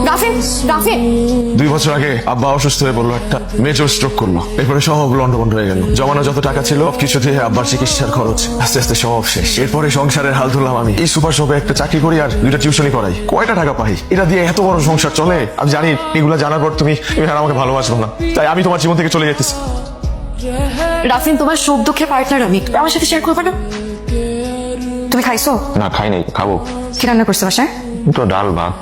রাফিন, রাফিন, 2 বছর আগে আব্বা অসুস্থ হয়ে পড়লো, একটা মেজর স্ট্রোক করলো। এরপরে সব লন্ডভন্ড হয়ে গেল। জমানো যত টাকা ছিল কিছু দিয়ে আব্বার চিকিৎসার খরচ আস্তে আস্তে সব শেষ। এরপরে সংসারের হাল ধরলাম আমি। এই সুপার শপে একটা চাকরি করি আর 2টা টিউশনি করাই। কয়টা টাকা পাই? এটা দিয়ে এত বড় সংসার চলে? আমি জানি এগুলো জানার পর তুমি আর আমাকে ভালোবাসবো না, তাই আমি তোমার জীবন থেকে চলে যেতেছি। রাফিন, তোমার সুখ দুঃখের পার্টনার আমি, আমার সাথে শেয়ার করবে না? তুমি খাইছো? না, খাই নাই, খাবো। কি রান্না করছো বাসায়? তো ডাল ভাত।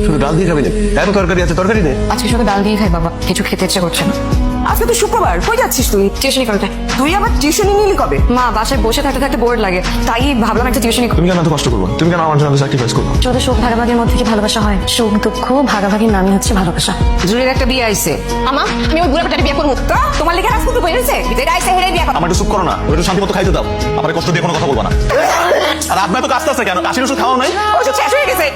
শুধু ডাল দিয়ে খাবি না? এত তরকারি আছে, তরকারি দে। আজকে শুধু ডাল দিয়ে খাই বাবা, কিছু খেতে ইচ্ছে করছে না। আজকে তো শুক্রবার, কই যাচ্ছিস তুই? টিউশনি করতে। তুই আবার টিউশনি নিলি কবে? মা, বাসায় বসে থাকতে থাকতে বোর্ড লাগে, তাই ভাবলাম একটা টিউশনি। তুমি কেন এত কষ্ট করবো? তুমি কেন আমার জন্য স্যাক্রিফাইস করবো? শুধু সুখ ভাগাভাগির মধ্যে কি ভালোবাসা হয়? সুখ দুঃখ ভাগাভাগির নামই হচ্ছে ভালোবাসা। জুরির একটা বিয়ে আইছে। আমা, আমি ওই বুড়া পেটারে বিয়ে করবো। তো তোমার লেখা রাজপুত্র বই রয়েছে, যেটা আইছে হেরে বিয়ে করো। আমার একটু চুপ করো না, একটু শান্তি মতো খাইতে দাও। আমার কষ্ট দিয়ে কোনো কথা বলবো না। আর আপনার তো কাজটা আছে কেন? কাশির ওষুধ খাওয়া নাই? ওষুধ শেষ হয়ে গেছে।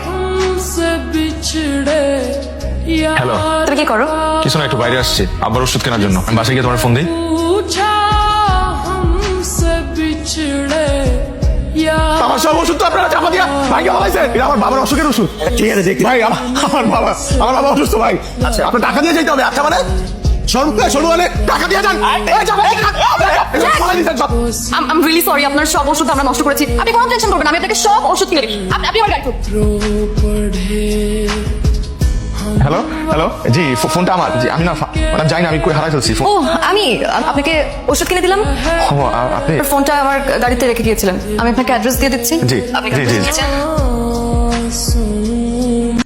হ্যালো, তুমি কি করো? কিছু না, একটু বাইরে আসছি আব্বার ওষুধ কেনার জন্য। আমি বাসায় গিয়ে তোমার ফোন দিই। আমার সব ওষুধ তো আপনারা চাপা দিয়া ভাইকে বলাইছেন। এটা আমার বাবার অসুখের ওষুধ। ঠিক আছে, দেখি ভাই, আমার বাবা অসুস্থ ভাই। আচ্ছা, আপনি টাকা দিয়ে যেতে হবে। আচ্ছা মানে সরু হলে টাকা দিয়ে যান। I'm really sorry, আপনার সব ওষুধ আমরা নষ্ট করেছি। আপনি কোনো টেনশন করবেন না, আমি আপনাকে সব ওষুধ কিনে দিই। আপনি আমার গাড়ি। হ্যালো হ্যালো, জি ফোনটা আমার। জি আমি না মানে জানি না, আমি কই হারাই ফেলছি ফোন। ও, আমি আপনাকে ওষুধ কিনে দিলাম। ও, আপনি? ফোনটা আমার গাড়িতে রেখে গিয়েছিলেন, আমি আপনাকে অ্যাড্রেস দিয়ে দিচ্ছি। জি আপনি জি জি। কাছে